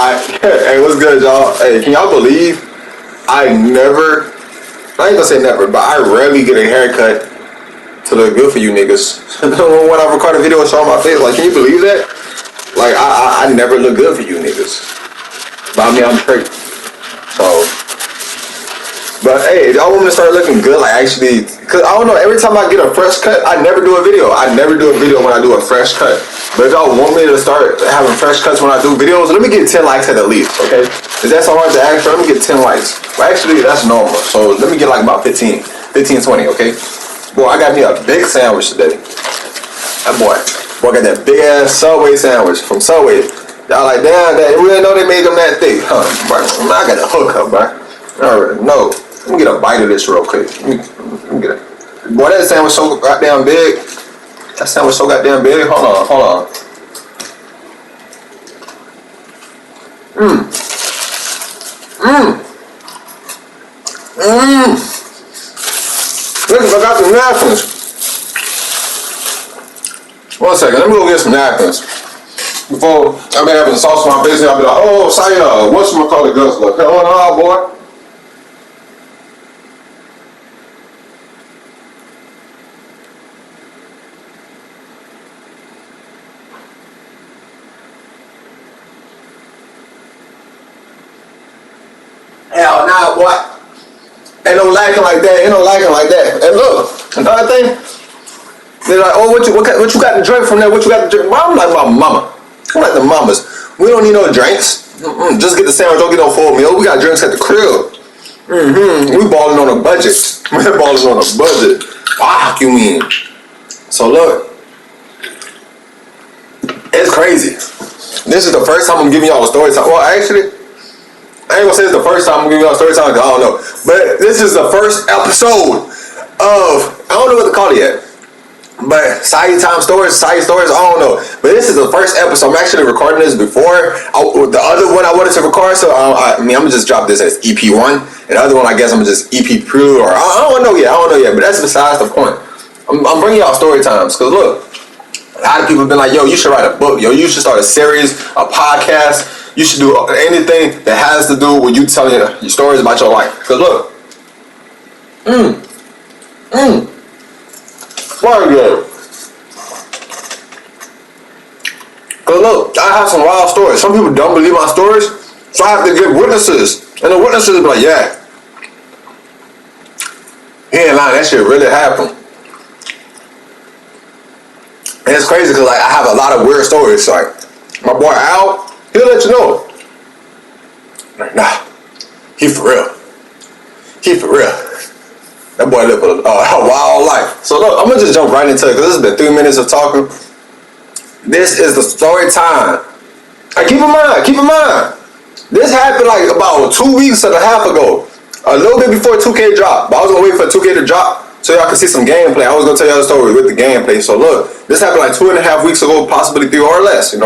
Hey, what's good, y'all? Hey, can y'all believe I ain't gonna say never, but I rarely get a haircut to look good for you niggas. When I record a video and show my face, like, can you believe that? Like, I never look good for you niggas. But I mean, I'm straight. So, but hey, if y'all want me to start looking good, like actually, cause I don't know, every time I get a fresh cut, I never do a video. I never do a video when I do a fresh cut. But if y'all want me to start having fresh cuts when I do videos, let me get 10 likes at the least, okay? If that's so hard to ask for, let me get 10 likes. But actually, that's normal. So let me get like about 15, 20, okay? Boy, I got me a big sandwich today. That boy got that big ass Subway sandwich from Subway. Y'all like, damn, we didn't know they made them that thick. Huh, bro, I got a hookup, bro. Alright, no. Let me get a bite of this real quick. Let me get it. Boy, that sandwich so goddamn big. That sandwich so goddamn big. Hold on. Look, I got some napkins. 1 second, let me go get some napkins. Before I be having sauce on my face, I'll be like, oh, Saya, what's my call it guts look? Hell no, boy. Hell nah, boy. Ain't no lacking like that. And look, another thing, they're like, oh, what you got to drink from there? What you got to drink? Well, I'm like my mama. I'm like the mamas. We don't need no drinks. Just get the sandwich, don't get no full meal. We got drinks at the crib. We balling on a budget. We're balling on a budget. Fuck you mean? So look, it's crazy. This is the first time I'm giving y'all a story time. Well, actually, I ain't gonna say it's the first time I'm giving y'all a story time because I don't know. But this is the first episode of, I don't know what to call it yet. But Side Stories, I don't know. But this is the first episode. I'm actually recording this before the other one I wanted to record. So I'm gonna just drop this as EP1. And the other one, I guess I'm just EP Prelude, or I don't know yet. But that's besides the point. I'm bringing y'all story times because look, a lot of people have been like, yo, you should write a book. Yo, you should start a series, a podcast. You should do anything that has to do with you telling your stories about your life. Cause look, good. Cause look, I have some wild stories. Some people don't believe my stories, so I have to get witnesses, and the witnesses be like, yeah, he ain't lying. That shit really happened. And it's crazy cause like I have a lot of weird stories. Like my boy Al. He'll let you know. Nah, he for real. That boy lived a wild life. So look, I'm gonna just jump right into it because this has been 3 minutes of talking. This is the story time. And keep in mind, this happened like about 2 weeks and a half ago. A little bit before 2K dropped. But I was gonna wait for 2K to drop so y'all can see some gameplay. I was gonna tell y'all the story with the gameplay. So look, this happened like 2.5 weeks ago, possibly 3 or less, 3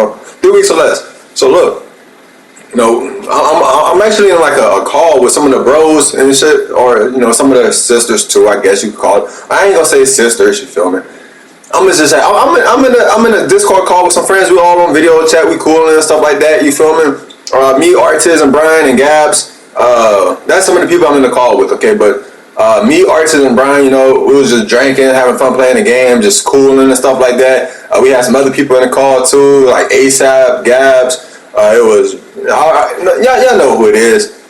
weeks or less. So look, I'm actually in like a call with some of the bros and shit, or some of the sisters too, I guess you could call it. I ain't gonna say sisters, you feel me? I'm gonna just say I'm in a Discord call with some friends. We all on video chat, we cool and stuff like that. You feel me? Me, Artiz, and Brian and Gabs. That's some of the people I'm in the call with. Okay, but me, Artiz, and Brian, we was just drinking, having fun playing the game, just cooling and stuff like that. We had some other people in the call too, like ASAP, Gabs. It was, y'all know who it is.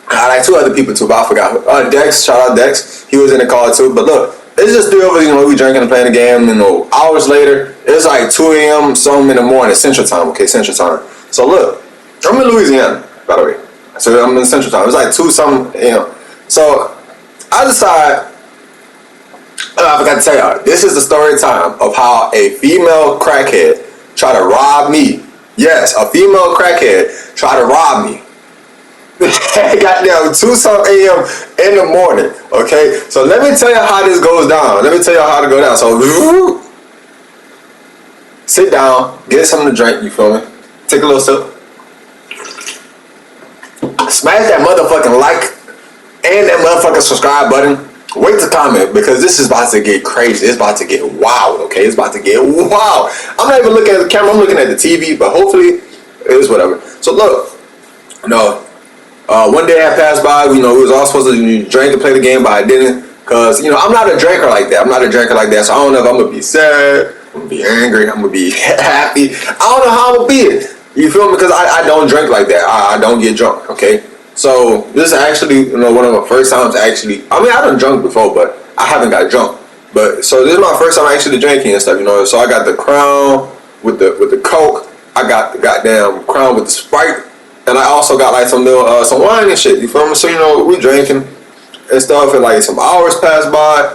Like 2 other people too, but I forgot. Dex, shout out Dex. He was in the call too. But look, it's just 3 of us, we drinking and playing the game. Hours later, it's like 2 a.m. something in the morning, Central Time. Okay, Central Time. So look, I'm in Louisiana, by the way. So I'm in Central Time. It's like 2 something, So I decide, I forgot to tell y'all, this is the story time of how a female crackhead tried to rob me. Yes, a female crackhead tried to rob me. Goddamn, 2 something a.m. in the morning. Okay, so let me tell you how this goes down. Let me tell you how to go down. So, sit down, get something to drink. You feel me? Take a little sip. Smash that motherfucking like and that motherfucking subscribe button. Wait to comment because this is about to get crazy. It's about to get wild, okay? It's about to get wild. I'm not even looking at the camera. I'm looking at the TV, but hopefully it's whatever. So look, No. One day I passed by, we was all supposed to drink and play the game, but I didn't. Cause, I'm not a drinker like that. I'm not a drinker like that. So I don't know if I'm gonna be sad, I'm gonna be angry, I'm gonna be happy. I don't know how I'm gonna be. You feel me? Cause I don't drink like that. I don't get drunk, okay? So this is actually, one of my first times actually. I mean, I done drunk before, but I haven't got drunk. But so this is my first time actually drinking and stuff, So I got the Crown with the Coke. I got the goddamn Crown with the Sprite. And I also got like some little some wine and shit. You feel me? So we drinking and stuff, and like some hours pass by.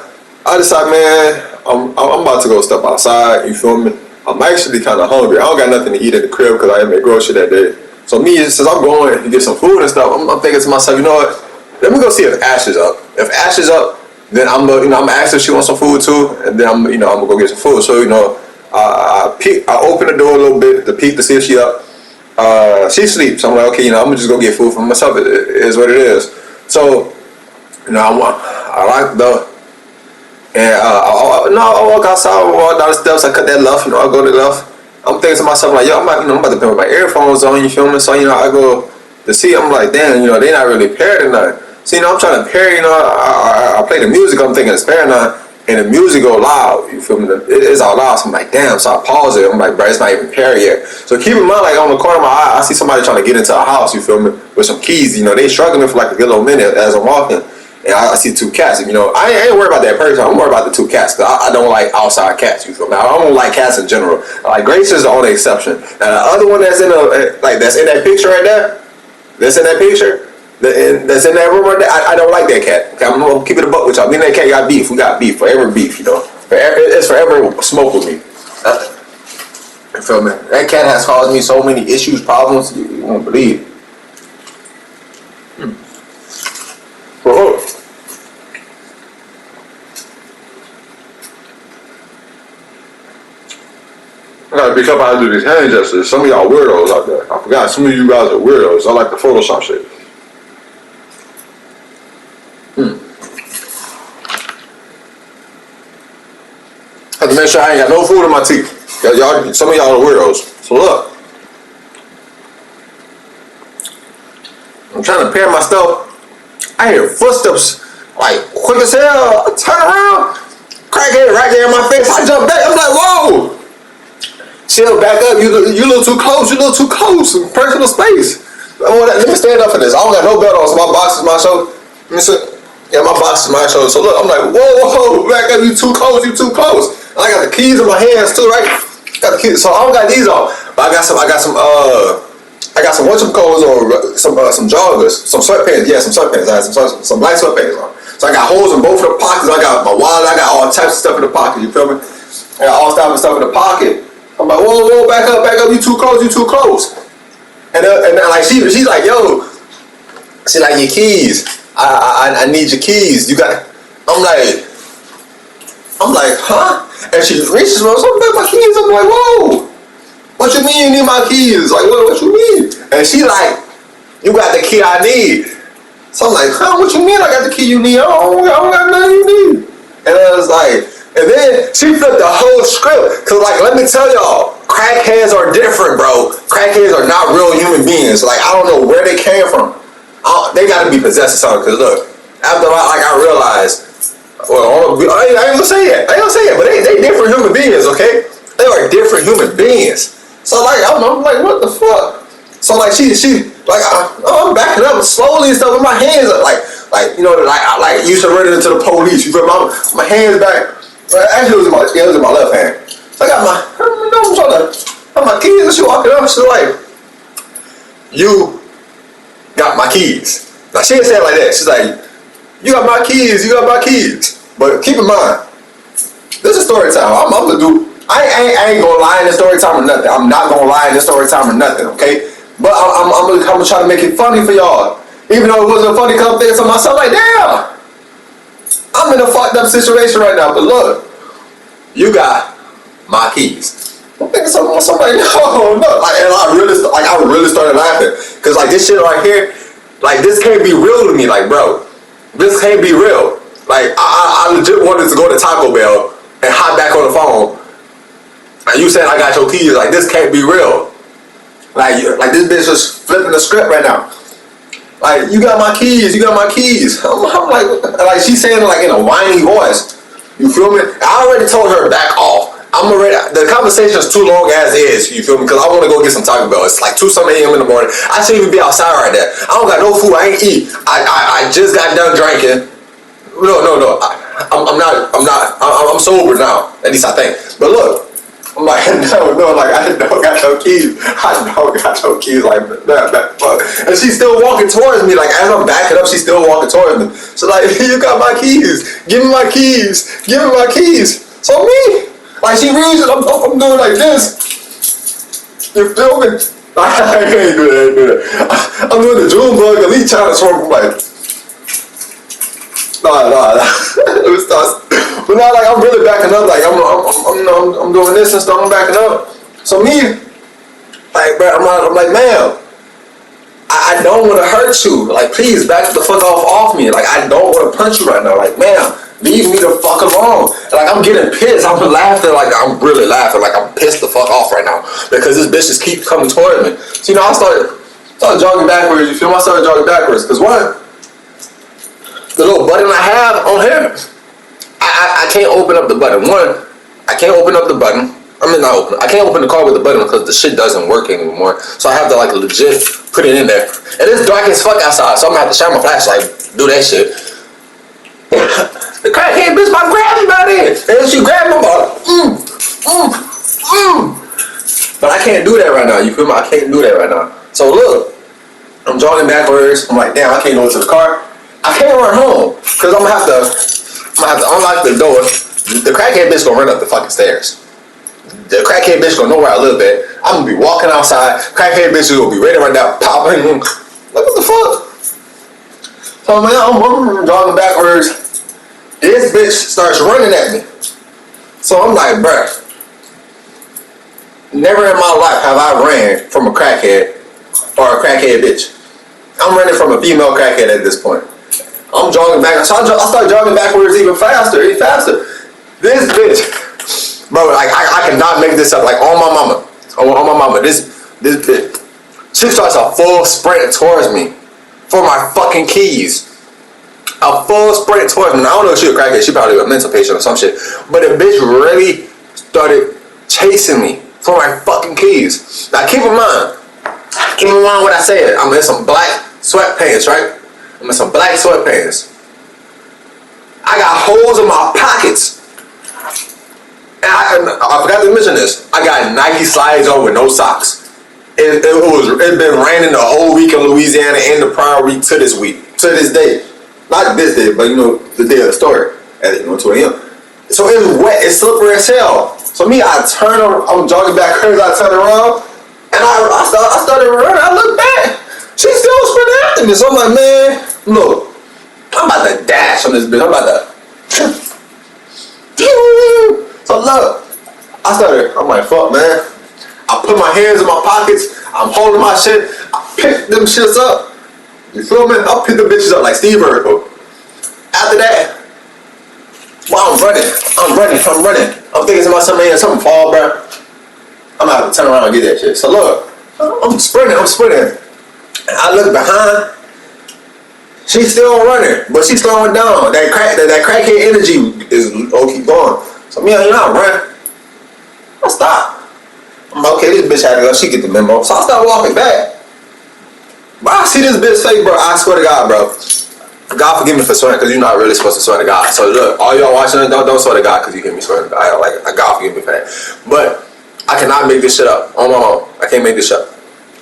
I decide, man, I'm about to go step outside. You feel me? I'm actually kind of hungry. I don't got nothing to eat in the crib because I didn't make grocery that day. So me, since I'm going to get some food and stuff, I'm thinking to myself, you know what? Let me go see if Ash is up. If Ash is up, then I'm gonna ask if she wants some food too, and then I'm gonna go get some food. So I open the door a little bit to peek to see if she up. She sleeps. So I'm like, okay, I'm gonna just go get food for myself. It is what it is. So, I lock the door, and I walk outside, I walk down the steps, I cut that left, I go to the left. I'm thinking to myself like, yo, I'm about to put my earphones on, you feel me? So, I go to see, I'm like, damn, they not really paired or nothing. So, I'm trying to pair, I play the music, I'm thinking it's pairing now. And the music go loud, you feel me? It's all loud, so I'm like, damn. So I pause it. I'm like, bro, it's not even paired yet. So keep in mind, like on the corner of my eye, I see somebody trying to get into a house, you feel me, with some keys. They struggling for like a good little minute as I'm walking. And I see two cats. I ain't worried about that person. I'm worried about the two cats. Cause I don't like outside cats, you feel me? I don't like cats in general. Like Grace is the only exception. And the other one that's in that picture right there, that's in that picture, that's in that room right there, I don't like that cat. Okay, I'm gonna keep it a buck with y'all. Me and that cat got beef. We got beef. Forever beef, It's forever smoke with me. You feel me? That cat has caused me so many issues, problems, you won't believe. I gotta be careful how to do these hand gestures. Some of y'all weirdos out there. I forgot, some of you guys are weirdos. I like the Photoshop shit. I have to make sure I ain't got no food in my teeth. Some of y'all are weirdos. So look. I'm trying to pair my stuff. I hear footsteps like quick as hell. I turn around. Crackhead right there in my face. I jump back. I'm like, whoa. Chill, back up. You a little too close. You a little too close. Personal space. Let me stand up for this. I don't got no belt on, so my box is my shoulder. Let me sit. Yeah, my box is my shoulder. So look, I'm like, whoa, back up. You too close. You too close. And I got the keys in my hands too, right? Got the keys. So I don't got these on, but I got some whatchamacallits or some joggers, some sweatpants. Yeah, some sweatpants. I had some black sweatpants on. So I got holes in both of the pockets. I got my wallet. I got all types of stuff in the pocket. You feel me? I got all types of stuff in the pocket. I'm like, whoa, back up. You too close. And like she's like, yo, she like, your keys. I need your keys. You got. I'm like, huh? And she reaches for something about my keys. I'm like, whoa. What you mean you need my keys? Like, what you mean? And she like, you got the key I need. So I'm like, huh? What you mean I got the key you need? I don't got nothing you need. And I was like, and then she flipped the whole script. Cause like, let me tell y'all, crackheads are different, bro. Crackheads are not real human beings. Like, I don't know where they came from. They gotta be possessed or something. Cause look, after I realized, well, I ain't gonna say it, but they different human beings, okay? They are different human beings. So like, I'm like, what the fuck? So like, she like, I'm backing up slowly and stuff with my hands up, like you surrendered into the police. You feel me? My hands back. Actually, it was in my left hand. So I got my keys, and she walking up. She's like, you got my keys. Now she didn't say it like that. She's like, you got my keys. But keep in mind, this is story time. I'm gonna do. I ain't gonna lie in this story time or nothing. I'm not gonna lie in this story time or nothing. Okay, but I'm gonna try to make it funny for y'all. Even though it wasn't funny, come thinking to myself like, damn, I'm in a fucked up situation right now. But look, you got my keys. I'm thinking somebody, no. Like, and I really started laughing. Cause like this shit right here, like this can't be real to me. Like, bro, this can't be real. Like, I legit wanted to go to Taco Bell and hop back on the phone. And you said I got your keys. Like, this can't be real. Like this bitch is flipping the script right now. Like, you got my keys, you got my keys. I'm like she's saying it like in a whiny voice. You feel me? I already told her back off. The conversation is too long as is, you feel me? Because I want to go get some Taco Bell. It's like 2-something a.m. in the morning. I shouldn't even be outside right there. I don't got no food. I ain't eat. I just got done drinking. No. I'm sober now. At least I think. But look, I'm like, no, like, I don't got no keys. I don't got no keys. Like, fuck. And she's still walking towards me. Like, as I'm backing up, she's still walking towards me. So, like, you got my keys. Give me my keys. Give me my keys. So, me. Like, she reads it, I'm doing like this. You feel me? I ain't do that. I'm doing the June bug, at least trying to swerve. I'm like, nah. But now, like, I'm really backing up. Like, I'm doing this and stuff. I'm backing up. So me, like, bro, I'm like, ma'am, I don't want to hurt you. Like, please back the fuck off me. Like, I don't want to punch you right now. Like, ma'am, leave me the fuck alone. Like, I'm getting pissed. I'm laughing. Like, I'm really laughing. Like, I'm pissed the fuck off right now because this bitch just keeps coming toward me. So, you know, I started jogging backwards. You feel me? I started jogging backwards because one, the little button I have on here, I can't open up the button. One, I can't open up the button. I can't open the car with the button because the shit doesn't work anymore. So I have to, like, legit put it in there. And it's dark as fuck outside, so I'm gonna have to shine my flashlight, do that shit. The crackhead bitch about to grab me by there. And she grabbed me about But I can't do that right now, you feel me? I can't do that right now. So look, I'm jogging backwards. I'm like, damn, I can't go to the car. I can't run home because I'm gonna have to unlock the door. The crackhead bitch gonna run up the fucking stairs. The crackhead bitch gonna know where I live at. I'm gonna be walking outside. Crackhead bitch is gonna be ready right now, popping. Like, what the fuck? So man, I'm jogging backwards. This bitch starts running at me. So I'm like, bruh, never in my life have I ran from a crackhead or a crackhead bitch. I'm running from a female crackhead at this point. I'm jogging back. So I start jogging backwards even faster. This bitch, bro, like I cannot make this up. Like on my mama, this bitch, she starts a full sprint towards me for my fucking keys. A full sprint towards me. Now, I don't know if she a crackhead. She probably a mental patient or some shit. But the bitch really started chasing me for my fucking keys. Now keep in mind what I said. I'm in some black sweatpants, right? I'm in some black sweatpants. I got holes in my pockets. And I forgot to mention this. I got Nike slides on with no socks. It's been raining the whole week in Louisiana and the prior week to this week. To this day. Not this day, but you know, the day of the story. At 2 a.m. So it's wet, it's slippery as hell. So me, I'm jogging backwards, I turn around, and I started running. I look back. She's still sprinting after me. So I'm like, man, look, I'm about to dash on this bitch. I'm about to. So look, I'm like, fuck, man. I put my hands in my pockets. I'm holding my shit. I pick them shits up. You feel me? I'll pick the bitches up like Steve Urkel. After that, while I'm running. I'm thinking to myself, man, something fall, bro. I'm gonna have to turn around and get that shit. So look, I'm sprinting. And I look behind. She's still running, but she's slowing down. That crackhead energy is keep going. So me, you know, I run. I stop. I'm like, okay, this bitch had to go. She get the memo. So I start walking back. But I see this bitch face, bro. I swear to God, bro. God forgive me for swearing, because you're not really supposed to swear to God. So look, all y'all watching it, don't swear to God, because you hear me swear to God. Like, God forgive me for that. But I cannot make this shit up on my own. I can't make this shit up.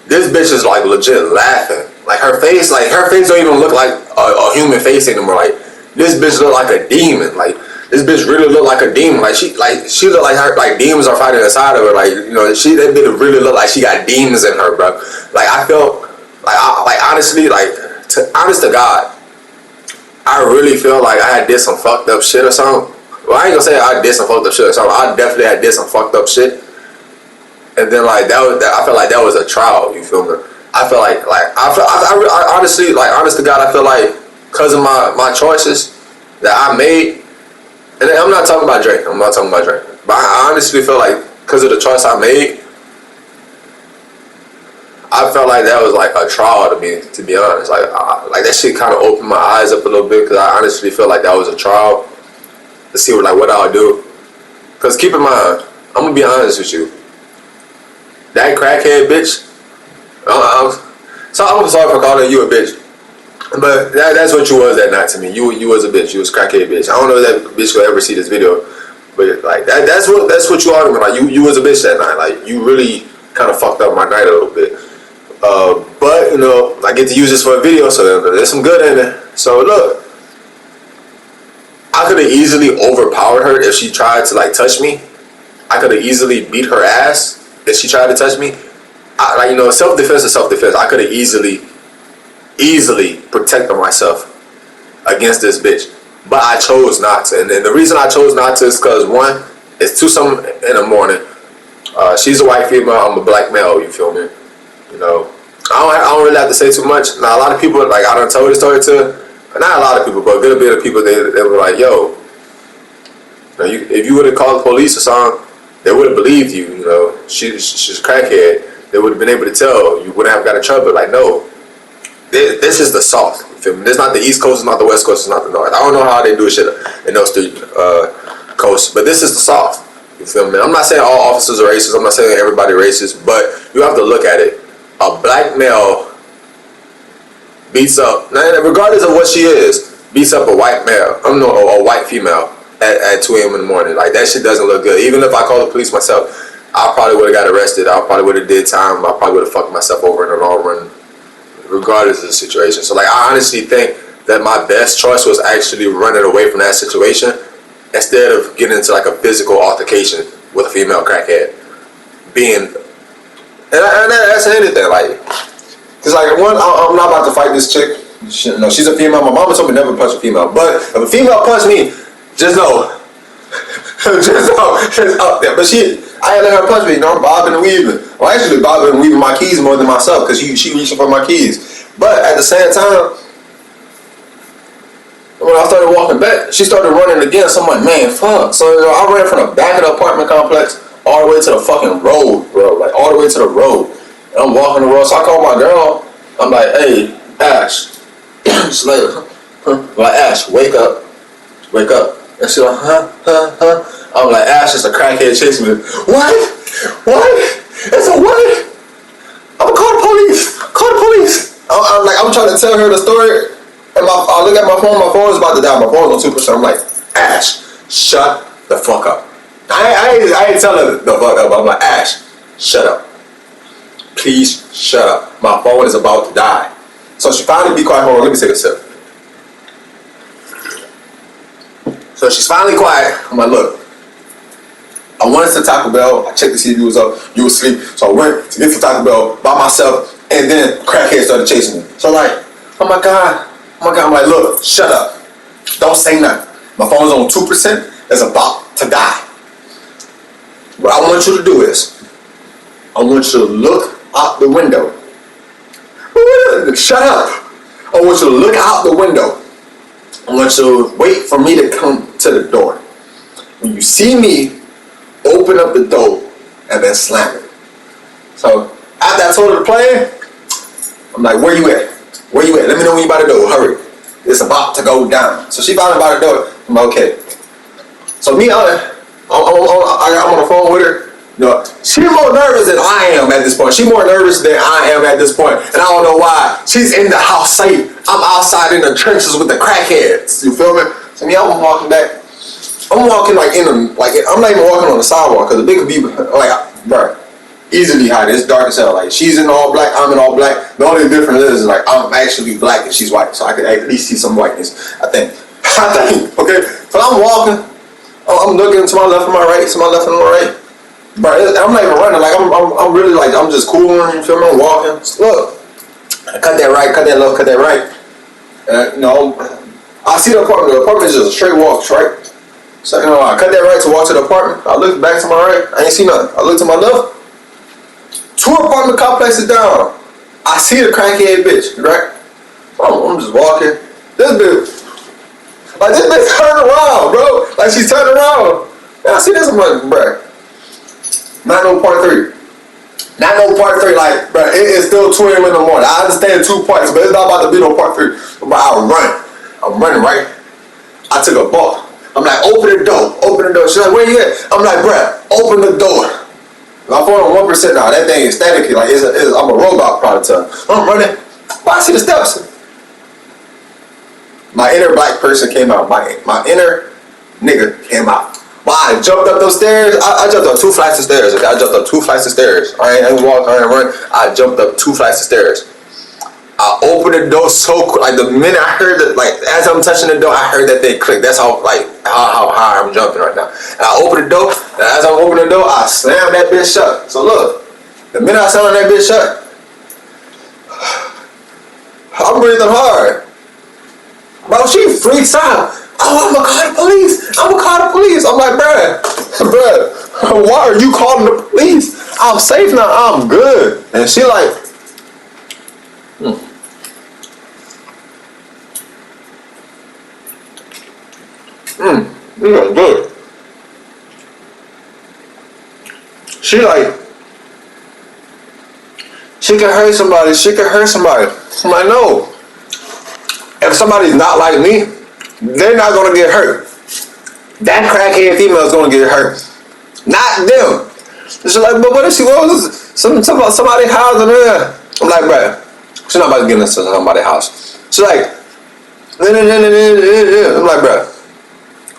This bitch is like legit laughing. Like her face don't even look like a human face anymore. Like this bitch look like a demon. Like this bitch really look like a demon. Like she look like her, like demons are fighting inside of her. Like, you know, that bitch really look like she got demons in her, bro. Like I felt honestly, honest to God, I really feel like I had did some fucked up shit or something. Well, I ain't gonna say I did some fucked up shit or something. I definitely had did some fucked up shit. And then I felt like that was a trial. You feel me? I feel like I honestly, honest to God, I feel like because of my choices that I made, and I'm not talking about Drake. But I honestly feel like because of the choice I made, I felt like that was like a trial to me, to be honest. Like that shit kind of opened my eyes up a little bit because I honestly felt like that was a trial to see what I'll do. Because keep in mind, I'm gonna be honest with you. That crackhead bitch. So I'm sorry for calling you a bitch, but that's what you was that night to me. You was a bitch. You was crackhead bitch. I don't know if that bitch will ever see this video, but like that's what you are. Like you was a bitch that night. Like you really kind of fucked up my night a little bit. But you know, I get to use this for a video, so there's some good in it. So look, I could have easily overpowered her if she tried to like touch me. I could have easily beat her ass if she tried to touch me. Like, you know, self-defense is self-defense. I could have easily protected myself against this bitch, but I chose not to. And the reason I chose not to is because one, it's 2-something in the morning. She's a white female. I'm a black male. You feel me? You know, I don't really have to say too much. Now a lot of people, like I done told the story to, not a lot of people, but a good bit of people, they were like, yo, if you would have called the police or something, they would have believed you. You know, she's a crackhead. They would have been able to tell. You wouldn't have got in trouble. Like, no, this is the South. You feel me? This is not the East Coast. It's not the West Coast. It's not the North. I don't know how they do shit in those three coasts, but this is the South. You feel me? I'm not saying all officers are racist. I'm not saying everybody racist, but you have to look at it. A black male beats up, regardless of what she is, beats up a white male. I don't know, a white female at 2 a.m. in the morning. Like that shit doesn't look good. Even if I call the police myself, I probably would have got arrested. I probably would have did time. I probably would have fucked myself over in the long run, regardless of the situation. So like, I honestly think that my best choice was actually running away from that situation instead of getting into like a physical altercation with a female crackhead. And that's anything, like, cause like one, I'm not about to fight this chick. No, she's a female. My mama told me never punch a female, but if a female punch me, just know, it's up there. But I ain't let her punch me. You know, I'm bobbing and weaving. Well, actually, bobbing and weaving my keys more than myself, because she reaching for my keys. But at the same time, when I started walking back, she started running again. So I'm like, man, fuck. So I ran from the back of the apartment complex all the way to the fucking road, bro. Like all the way to the road. And I'm walking the road. So I called my girl. I'm like, hey, Ash. She's like, Ash, wake up. Wake up. And she's like, huh? I'm like, Ash is a crackhead chasing me. What? It's a what? I'm gonna call the police. Call the police. I'm trying to tell her the story. And I look at my phone is about to die. My phone's on 2%. I'm like, Ash, shut the fuck up. I ain't telling her the fuck up. I'm like, Ash, shut up. Please shut up. My phone is about to die. So she finally be quiet. Hold on, let me take a sip. So she's finally quiet. I'm like, look, I went to Taco Bell. I checked to see if you was up. You was asleep. So I went to get to Taco Bell by myself. And then crackhead started chasing me. So like, oh my God. I'm like, look, shut up. Don't say nothing. My phone's on 2%. It's about to die. What I want you to do is, I want you to look out the window. Shut up. I want you to look out the window. I want you to wait for me to come to the door. When you see me, open up the door and then slam it. So after I told her to play, I'm like, where you at? Where you at? Let me know when you about to go. Hurry. It's about to go down. So she finally about to do it. I'm like, okay. So me, I'm on the phone with her. You know, she's more nervous than I am at this point. She's more nervous than I am at this point. And I don't know why. She's in the house safe. I'm outside in the trenches with the crackheads. You feel me? So me, I'm walking back. I'm walking like I'm not even walking on the sidewalk because the bitch could be like, bro, easily hide. It's dark as hell. Like she's in all black, I'm in all black. The only difference is like I'm actually black and she's white, so I could at least see some whiteness. I think. Okay. So I'm walking. I'm looking to my left and my right, to my left and my right. Bro, I'm not even running. Like I'm really like I'm just cooling. You feel me? I'm walking. Look, cut that right, cut that left, cut that right. You know, I see the apartment. The apartment is just a straight walk, right? So you know, I cut that right to walk to the apartment. I look back to my right. I ain't see nothing. I look to my left. 2 apartment complexes down. I see the crackhead bitch, right? I'm just walking. This bitch turning around, bro. Like she's turning around. And I see this, I'm like, bro. 90.3. Not no part 3, like, bro, it is still 2 a.m. in the morning. I understand 2 parts, but it's not about to be no part 3. But I'm running, right? I took a ball. I'm like, open the door. She's like, where you at? I'm like, bruh, open the door. My phone on 1% now. That thing is staticky. Like, I'm a robot product. I'm running. Well, I see the steps. My inner black person came out. My inner nigga came out. Well, I jumped up those stairs. I jumped up 2 flights of stairs. Okay? I jumped up 2 flights of stairs. I ain't walk, I ain't run. I jumped up 2 flights of stairs. I opened the door so quick. Like, the minute I heard it, like, as I'm touching the door, I heard that thing click. That's how high I'm jumping right now. And I opened the door, and as I'm opening the door, I slammed that bitch shut. So look, the minute I slammed that bitch shut, I'm breathing hard. Bro, she freaks out. Oh, I'm gonna call the police. I'm like, bruh, why are you calling the police? I'm safe now. I'm good. And she like, yeah, good. She like, she can hurt somebody. I'm like, no. If somebody's not like me, they're not gonna get hurt. That crackhead female is gonna get hurt, not them. She's like, but what if she was somebody's house and there? I'm like, bruh, she's not about to get into somebody's house. She's like, I'm like, bruh,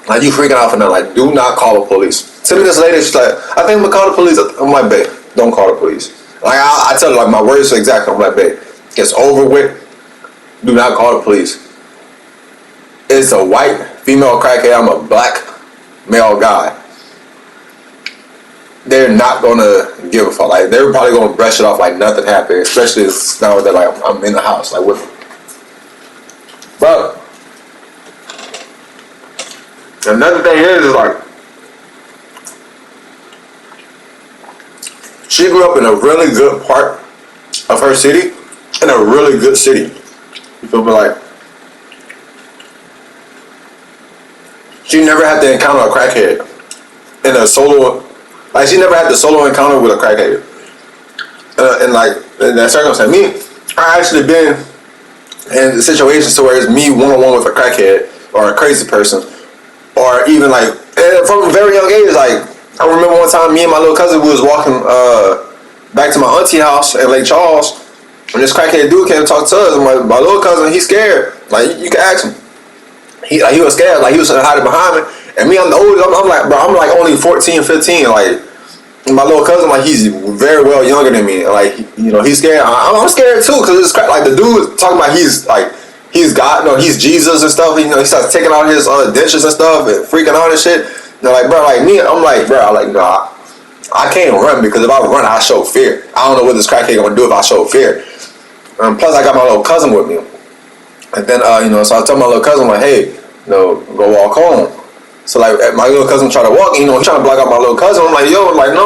like, you freaking out for nothing. Like, do not call the police. 10 minutes later, she's like, I think I'm gonna call the police. I'm like, babe, don't call the police. Like, I tell her, like, my words are exact. I'm like, babe, it's over with. Do not call the police. It's a white female crackhead. I'm a black male guy. They're not gonna give a fuck. Like, they're probably gonna brush it off like nothing happened. Especially now that, like, I'm in the house, like, with them. But another thing is like, she grew up in a really good part of her city, in a really good city. You feel me? Like, she never had to encounter a crackhead in a solo. Like, she never had the solo encounter with a crackhead. And like, in that circumstance, I actually been in situations to where it's me one-on-one with a crackhead or a crazy person, or even like, from a very young age. Like, I remember one time, me and my little cousin, we was walking back to my auntie house in Lake Charles, and this crackhead dude came to talk to us. And my little cousin, he's scared. Like, you can ask him. He was scared. Like, he was hiding behind me. And me, I'm the oldest. I'm like, bro, I'm like only 14, 15. Like, my little cousin, like, he's very well younger than me. Like, you know, he's scared. I'm scared too, because it's like, the dude talking about he's God, no, he's Jesus and stuff. You know, he starts taking out his dentures and stuff and freaking out and shit. They're like, bro, like me, I'm like, bro, nah, I can't run, because if I run, I show fear. I don't know what this crackhead gonna do if I show fear. Plus, I got my little cousin with me. And then, you know, so I told my little cousin, like, hey, you know, go walk home. So, like, my little cousin tried to walk, you know, he's trying to block out my little cousin. I'm like, yo, like, no.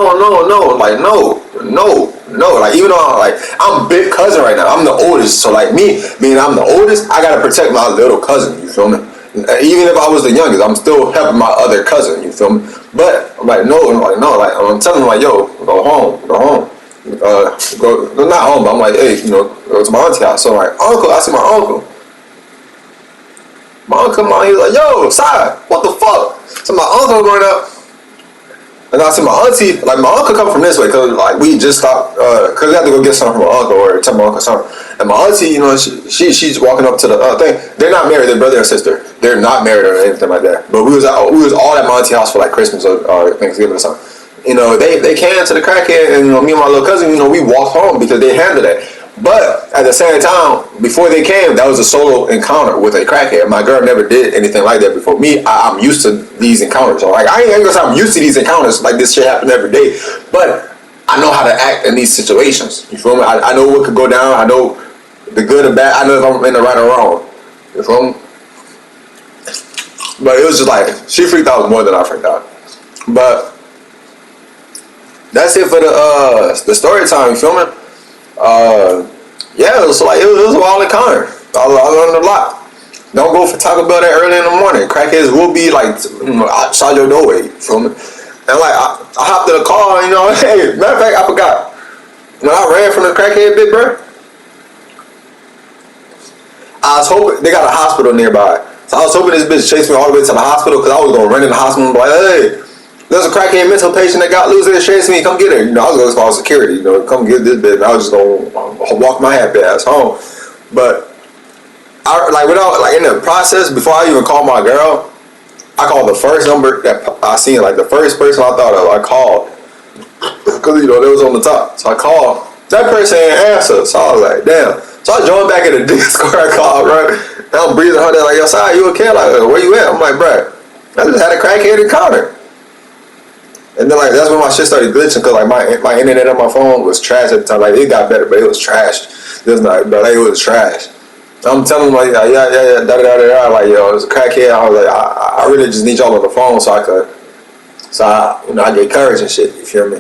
Like, no. Like, even though, I'm big cousin right now. I'm the oldest. So, like, me, being I'm the oldest, I gotta protect my little cousin, you feel me? Even if I was the youngest, I'm still helping my other cousin, you feel me? But, I'm like, no. Like, I'm telling him, like, yo, go home. Go, not home, but I'm like, hey, you know, go to my auntie house. So, like, I see my uncle. My uncle come on, he's like, yo, side, what the fuck? So my uncle going up, and I see my auntie, like, my uncle come from this way, because, like, we just stopped, because we had to go get something from my uncle, or tell my uncle something. And my auntie, you know, she's walking up to the thing. They're not married, they're brother and sister. They're not married or anything like that. But we was all at my auntie house for, like, Christmas or Thanksgiving or something. You know, they came to the crackhead, and, you know, me and my little cousin, you know, we walked home because they handled it. But at the same time, before they came, that was a solo encounter with a crackhead. My girl never did anything like that before. Me, I'm used to these encounters. So, like, I ain't gonna say I'm used to these encounters. Like, this shit happen every day. But I know how to act in these situations. You feel me? I know what could go down. I know the good and bad. I know if I'm in the right or wrong. You feel me? But it was just like, she freaked out more than I freaked out. But that's it for the story time. You feel me? Yeah, it was a wild encounter. I learned a lot. Don't go for Taco Bell that early in the morning. Crackheads will be, like, you know, outside your doorway. You feel me? And, like, I hopped in the car, you know, hey, matter of fact, I forgot. When I ran from the crackhead bit, bro, I was hoping they got a hospital nearby. So I was hoping this bitch chased me all the way to the hospital because I was gonna run in the hospital and be like, hey, there's a crackhead mental patient that got loose and chasing me. Come get her. You know, I was gonna call security. You know, come get this bitch. And I was just gonna walk my happy ass home. But I without in the process before I even called my girl, I called the first number that I seen, like the first person I thought of. I called because they was on the top. So I called. That person ain't answer. So I was like, damn. So I joined back in the Discord. I called, bro. And I'm breathing her there like, yo, sorry, you okay? Like, where you at? I'm like, bro, I just had a crackhead encounter. And then like that's when my shit started glitching because like my internet on my phone was trash at the time. Like it got better, but it was trash. This night, but like, it was trash. I'm telling them like yeah, da. Like yo, it's a crackhead. I was like, I really just need y'all on the phone so I get courage and shit. You feel me?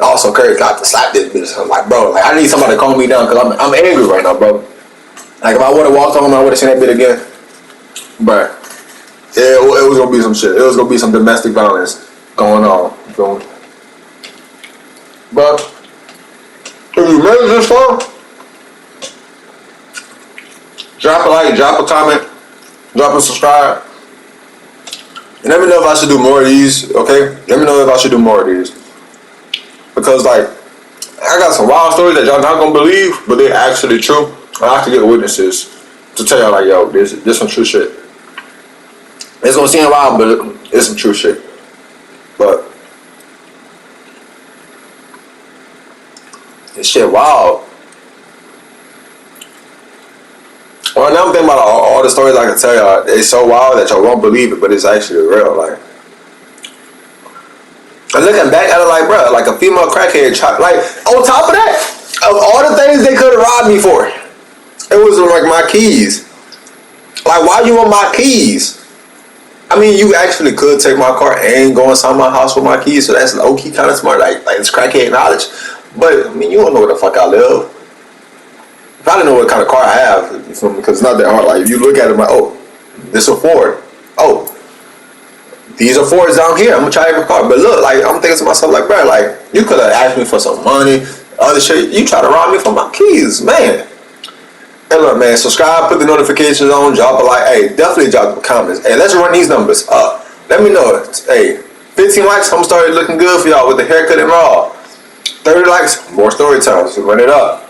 Also, courage got to slap this bitch. I'm like, bro, like I need somebody to calm me down because I'm angry right now, bro. Like if I would have walked home, I would have seen that bit again, bro. Yeah, it was gonna be some shit. It was gonna be some domestic violence going on. But if you made it this far, drop a like, drop a comment, drop a subscribe. And let me know if I should do more of these, okay? Let me know if I should do more of these. Because, like, I got some wild stories that y'all not gonna believe, but they're actually true. I have to get witnesses to tell y'all, like, yo, this some true shit. It's gonna seem wild, but it's some true shit. But this shit wild. Well, now I'm thinking about all the stories I can tell y'all. It's so wild that y'all won't believe it, but it's actually real. Like, and looking back at it, like, bro, like a female crackhead, like, on top of that, of all the things they could have robbed me for, it was like my keys. Like, why you want my keys? I mean, you actually could take my car and go inside my house with my keys, so that's low key kind of smart. Like it's crackhead knowledge. But I mean, you don't know where the fuck I live. You probably know what kind of car I have, you feel me? Because it's not that hard. Like, if you look at it, like, oh, this is a Ford. Oh, these are Fords down here. I'm gonna try every car. But look, like, I'm thinking to myself, like, bro, like, you could have asked me for some money, other shit. You try to rob me for my keys, man. Hey, look, man, subscribe, put the notifications on, drop a like. Hey, definitely drop the comments. Hey, let's run these numbers up. Let me know. Hey, 15 likes, I'm starting looking good for y'all with the haircut and all. 30 likes, more story times. Run it up.